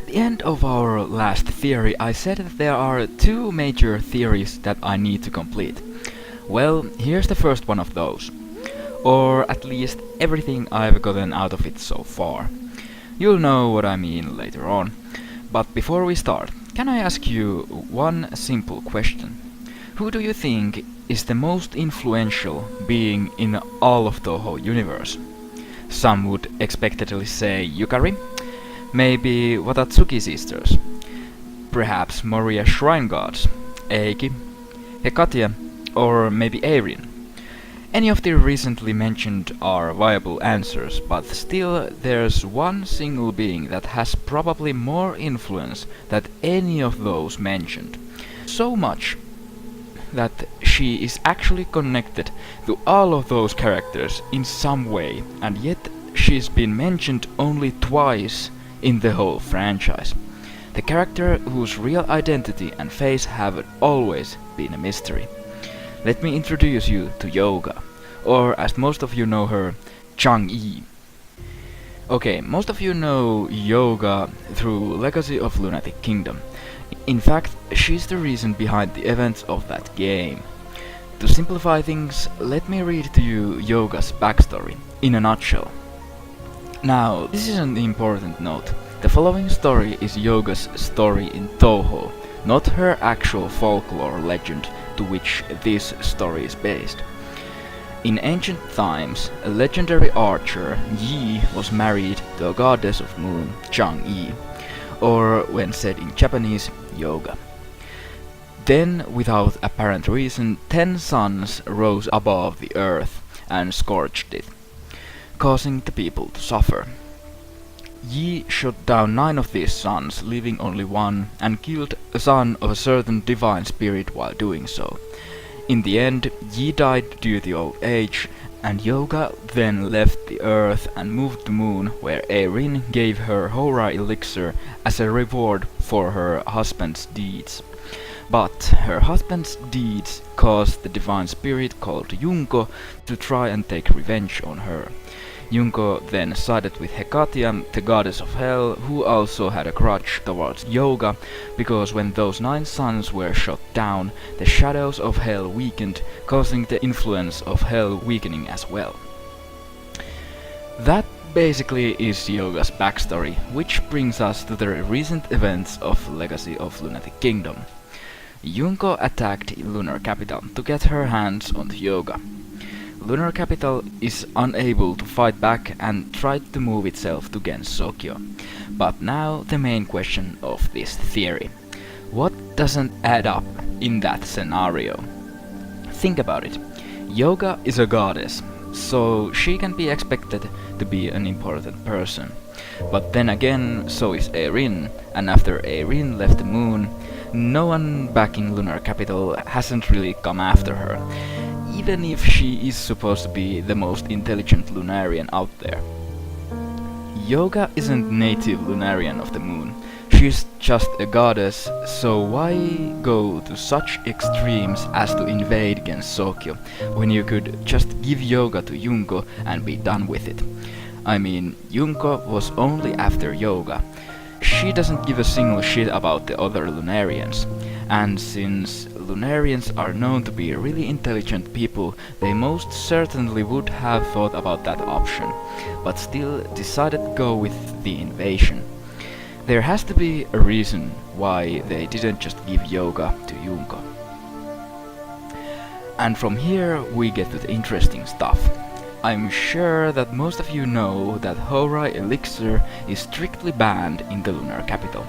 the end of our last theory, I said that there are two major theories that I need to complete. Well, here's the first one of those. Or at least everything I've gotten out of it so far. You'll know what I mean later on. But before we start, can I ask you one simple question? Who do you think is the most influential being in all of Touhou universe? Some would expectedly say Yukari, maybe Watatsuki sisters, perhaps Moria shrine gods, Eiki, Hekatia, or maybe Eirin. Any of the recently mentioned are viable answers, but still there's one single being that has probably more influence than any of those mentioned. So much that she is actually connected to all of those characters in some way, and yet she's been mentioned only twice in the whole franchise. The character whose real identity and face have always been a mystery. Let me introduce you to Yoga, or as most of you know her, Chang-Yi. Okay, most of you know Yoga through Legacy of Lunatic Kingdom. In fact, she's the reason behind the events of that game. To simplify things, let me read to you Yoga's backstory, in a nutshell. Now, this is an important note. The following story is Yoga's story in Touhou, not her actual folklore legend to which this story is based. In ancient times, a legendary archer, Yi, was married to a goddess of moon, Chang-Yi, or when said in Japanese, Yoga. Then, without apparent reason, 10 suns rose above the earth and scorched it, causing the people to suffer. Yi shot down 9 of these suns, leaving only one, and killed a son of a certain divine spirit while doing so. In the end, Yi died due to old age, and Yoga then left the earth and moved to moon, where Eirin gave her Hora elixir as a reward for her husband's deeds. But her husband's deeds caused the divine spirit called Junko to try and take revenge on her. Junko then sided with Hekatia, the goddess of hell, who also had a grudge towards Yoga, because when those 9 suns were shot down, the shadows of hell weakened, causing the influence of hell weakening as well. That basically is Yoga's backstory, which brings us to the recent events of Legacy of Lunatic Kingdom. Junko attacked Lunar Capital to get her hands on Yoga. Lunar Capital is unable to fight back and tried to move itself to Gensokyo. But now the main question of this theory. What doesn't add up in that scenario? Think about it. Yoga is a goddess, so she can be expected to be an important person. But then again, so is Eirin, and after Eirin left the moon, no one back in Lunar Capital hasn't really come after her, even if she is supposed to be the most intelligent Lunarian out there. Yoga isn't native Lunarian of the moon. She's just a goddess, so why go to such extremes as to invade Gensokyo, when you could just give Yoga to Junko and be done with it? I mean, Junko was only after Yoga. She doesn't give a single shit about the other Lunarians. And since Lunarians are known to be really intelligent people, they most certainly would have thought about that option, but still decided to go with the invasion. There has to be a reason why they didn't just give Yoga to Junko. And from here we get to the interesting stuff. I'm sure that most of you know that Hora elixir is strictly banned in the Lunar Capital.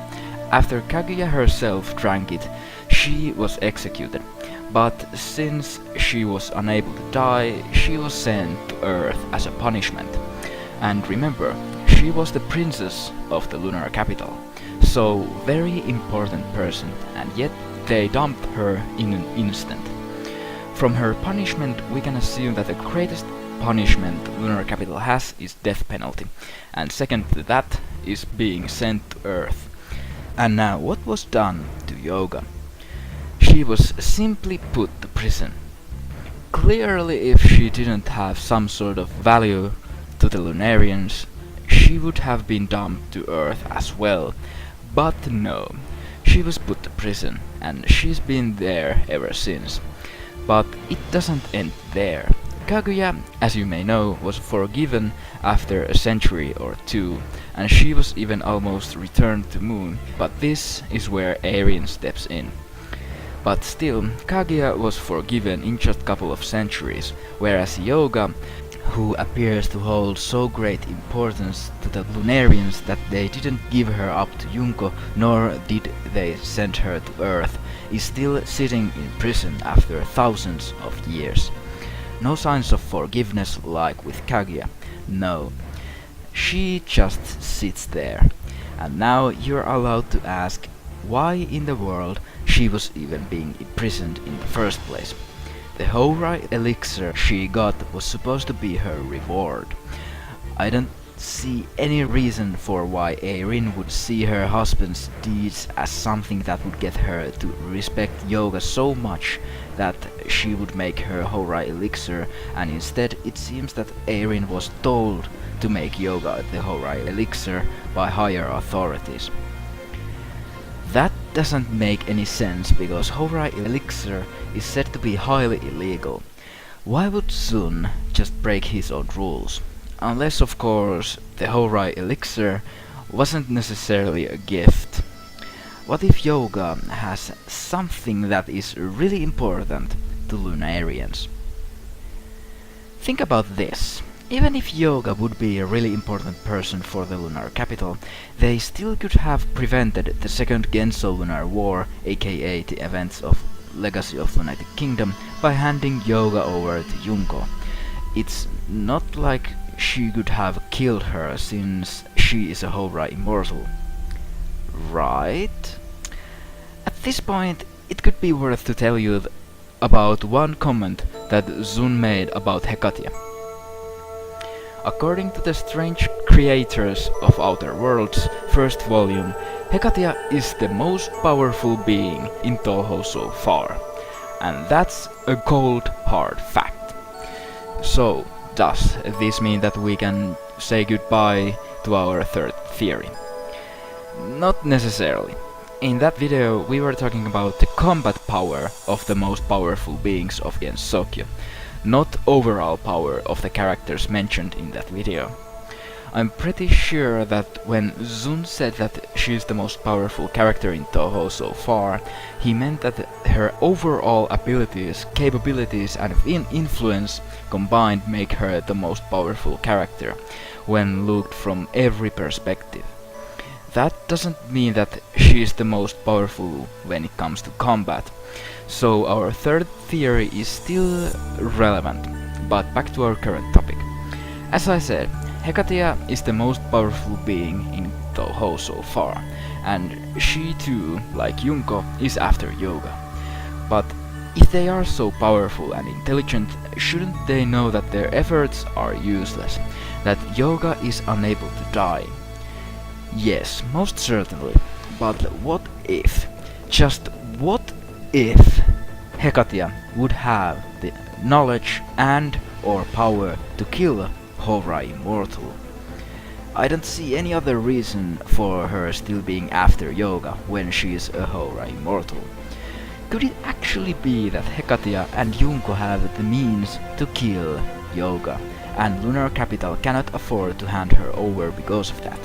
After Kaguya herself drank it, she was executed, but since she was unable to die, she was sent to Earth as a punishment. And remember, she was the princess of the Lunar Capital, so very important person, and yet they dumped her in an instant. From her punishment, we can assume that the greatest punishment Lunar Capital has is death penalty, and second to that is being sent to Earth. And now, what was done to Yoga? She was simply put to prison. Clearly, if she didn't have some sort of value to the Lunarians, she would have been dumped to Earth as well. But no, she was put to prison, and she's been there ever since. But it doesn't end there. Kaguya, as you may know, was forgiven after a century or two, and she was even almost returned to Moon, but this is where Eirin steps in. But still, Kaguya was forgiven in just a couple of centuries, whereas Yoga, who appears to hold so great importance to the Lunarians that they didn't give her up to Junko, nor did they send her to Earth, is still sitting in prison after thousands of years. No signs of forgiveness like with Kaguya, no. She just sits there. And now you're allowed to ask why in the world she was even being imprisoned in the first place. The Hourai elixir she got was supposed to be her reward. I don't see any reason for why Eirin would see her husband's deeds as something that would get her to respect Yoga so much that she would make her Hourai elixir, and instead it seems that Eirin was told to make Yoga the Hourai elixir by higher authorities. That doesn't make any sense because Hourai elixir is said to be highly illegal. Why would Sun just break his own rules? Unless, of course, the Hourai elixir wasn't necessarily a gift. What if Yoga has something that is really important to Lunarians? Think about this. Even if Yoga would be a really important person for the Lunar Capital, they still could have prevented the Second Genso Lunar War, aka the events of Legacy of the United Kingdom, by handing Yoga over to Junko. It's not like she could have killed her since she is a Hourai immortal. Right? At this point, it could be worth to tell you about one comment that Zun made about Hekatia. According to the Strange Creators of Outer Worlds first volume, Hekatia is the most powerful being in Touhou so far. And that's a cold, hard fact. So, does this mean that we can say goodbye to our third theory? Not necessarily. In that video we were talking about the combat power of the most powerful beings of Gensokyo, not overall power of the characters mentioned in that video. I'm pretty sure that when Zun said that she's the most powerful character in Touhou so far, he meant that her overall abilities, capabilities and influence combined make her the most powerful character, when looked from every perspective. That doesn't mean that she's the most powerful when it comes to combat, so our third theory is still relevant, but back to our current topic. As I said, Hekatia is the most powerful being in Touhou so far, and she too, like Junko, is after Yoga. But if they are so powerful and intelligent, shouldn't they know that their efforts are useless, that Yoga is unable to die? Yes, most certainly, but what if, just what if Hekatia would have the knowledge and or power to kill Hourai immortal? I don't see any other reason for her still being after Yoga when she is a Hourai immortal. Could it actually be that Hekatia and Junko have the means to kill Yoga, and Lunar Capital cannot afford to hand her over because of that?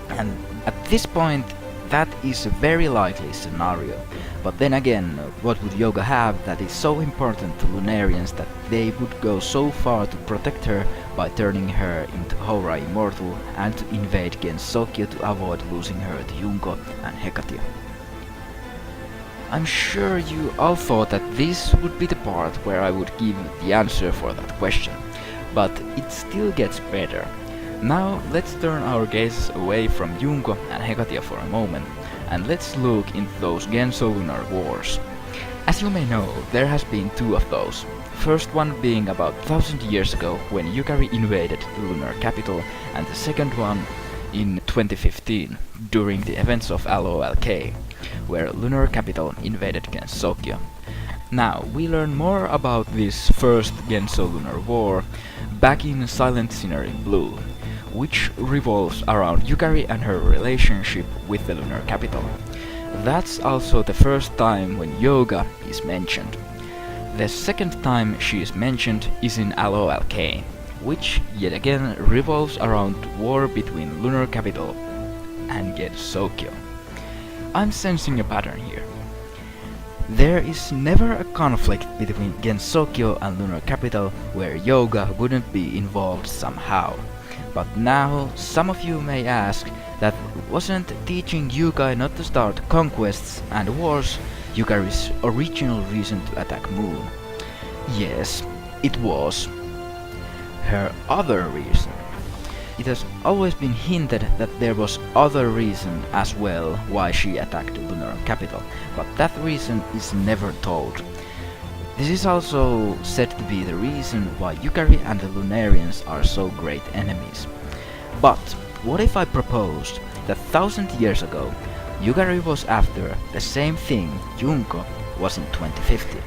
And at this point, that is a very likely scenario. But then again, what would Yoga have that is so important to Lunarians that they would go so far to protect her by turning her into Hourai immortal and to invade Gensokyo to avoid losing her to Junko and Hekatia? I'm sure you all thought that this would be the part where I would give the answer for that question, but it still gets better. Now let's turn our gazes away from Junko and Hekatia for a moment, and let's look into those Genso Lunar Wars. As you may know, there has been two of those. First one being about 1000 years ago when Yukari invaded the Lunar Capital, and the second one in 2015 during the events of LOLK, where Lunar Capital invaded Gensokyo. Now, we learn more about this first Genso Lunar War back in Silent Scenery Blue, which revolves around Yukari and her relationship with the Lunar Capital. That's also the first time when yoga is mentioned. The second time she is mentioned is in LOLK, which yet again revolves around war between Lunar Capital and Gensokyo. I'm sensing a pattern here. There is never a conflict between Gensokyo and Lunar Capital where yoga wouldn't be involved somehow. But now some of you may ask that wasn't teaching Yukai not to start conquests and wars Yukari's original reason to attack Moon? Yes, it was. Her other reason. It has always been hinted that there was other reason as well why she attacked Lunar Capital, but that reason is never told. This is also said to be the reason why Yukari and the Lunarians are so great enemies. But what if I proposed that 1,000 years ago Yukari was after the same thing Junko was in 2050?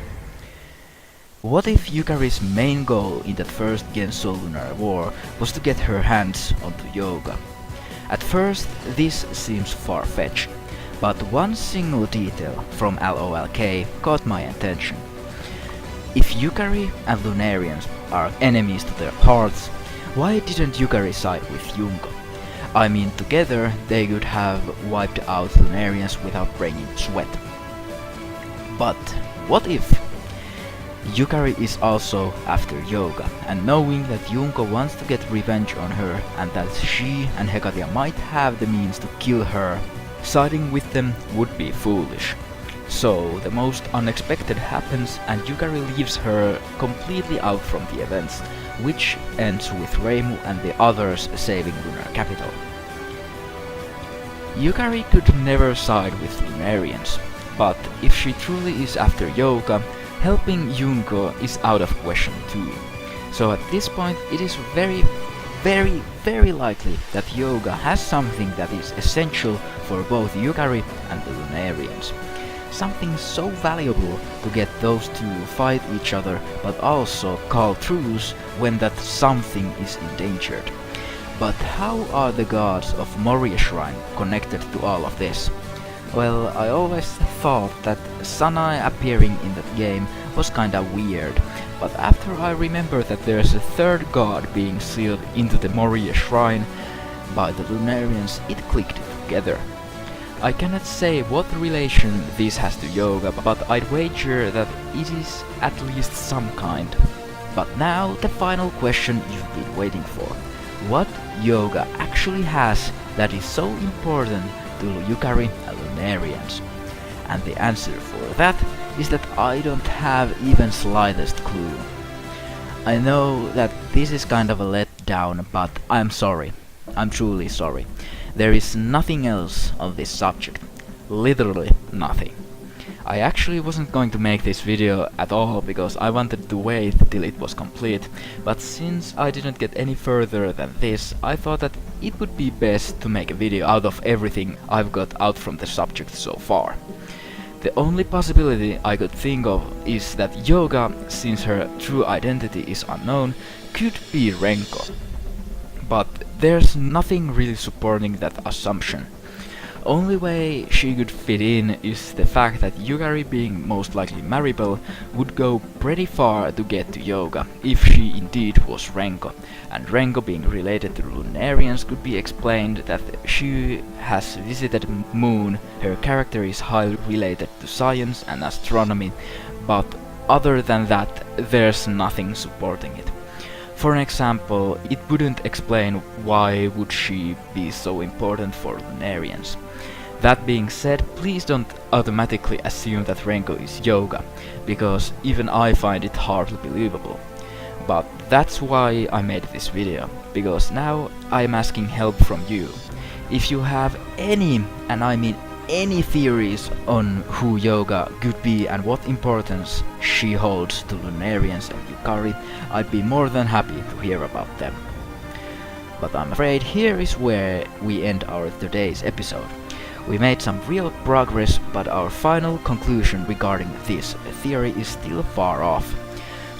What if Yukari's main goal in that first Genso Lunar War was to get her hands onto yoga? At first this seems far-fetched, but one single detail from LOLK caught my attention. If Yukari and Lunarians are enemies to their hearts, why didn't Yukari side with Junko? I mean, together they could have wiped out Lunarians without breaking sweat. But what if Yukari is also after yoga, and knowing that Junko wants to get revenge on her and that she and Hekatia might have the means to kill her, siding with them would be foolish. So the most unexpected happens and Yukari leaves her completely out from the events, which ends with Reimu and the others saving Lunar Capital. Yukari could never side with Lunarians, but if she truly is after yoga, helping Junko is out of question too. So at this point it is very likely that yoga has something that is essential for both Yukari and the Lunarians. Something so valuable to get those two fight each other but also call truce when that something is endangered. But how are the gods of Moria Shrine connected to all of this? Well, I always thought that Sanai appearing in that game was kinda weird, but after I remember that there's a third god being sealed into the Moria Shrine by the Lunarians, it clicked together. I cannot say what relation this has to yoga, but I'd wager that it is at least some kind. But now the final question you've been waiting for. What yoga actually has that is so important to Yukari and Lunarians? And the answer for that is that I don't have even slightest clue. I know that this is kind of a letdown, but I'm sorry. I'm truly sorry. There is nothing else on this subject. Literally nothing. I actually wasn't going to make this video at all because I wanted to wait till it was complete, but since I didn't get any further than this, I thought that it would be best to make a video out of everything I've got out from the subject so far. The only possibility I could think of is that Yoga, since her true identity is unknown, could be Renko. But there's nothing really supporting that assumption. Only way she could fit in is the fact that Yukari, being most likely marriable, would go pretty far to get to Yoga, if she indeed was Renko, and Renko being related to Lunarians could be explained that she has visited Moon, her character is highly related to science and astronomy, but other than that there's nothing supporting it. For an example, it wouldn't explain why would she be so important for Lunarians. That being said, please don't automatically assume that Renko is Yoga, because even I find it hardly believable. But that's why I made this video, because now I'm asking help from you. If you have any, and I mean any theories on who Yoga could be and what importance she holds to Lunarians and Yukari, I'd be more than happy to hear about them. But I'm afraid here is where we end our today's episode. We made some real progress, but our final conclusion regarding this theory is still far off.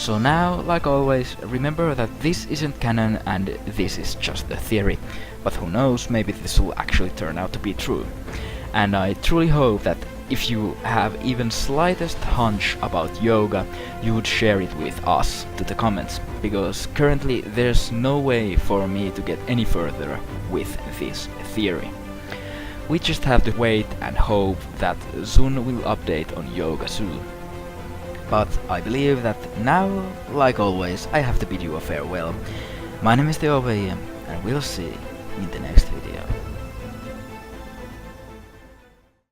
So now, like always, remember that this isn't canon and this is just a theory, but who knows, maybe this will actually turn out to be true. And I truly hope that if you have even slightest hunch about yoga, you would share it with us to the comments, because currently there's no way for me to get any further with this theory. We just have to wait and hope that soon we'll update on yoga soon. But I believe that now, like always, I have to bid you a farewell. My name is Touhou, and we'll see in the next video.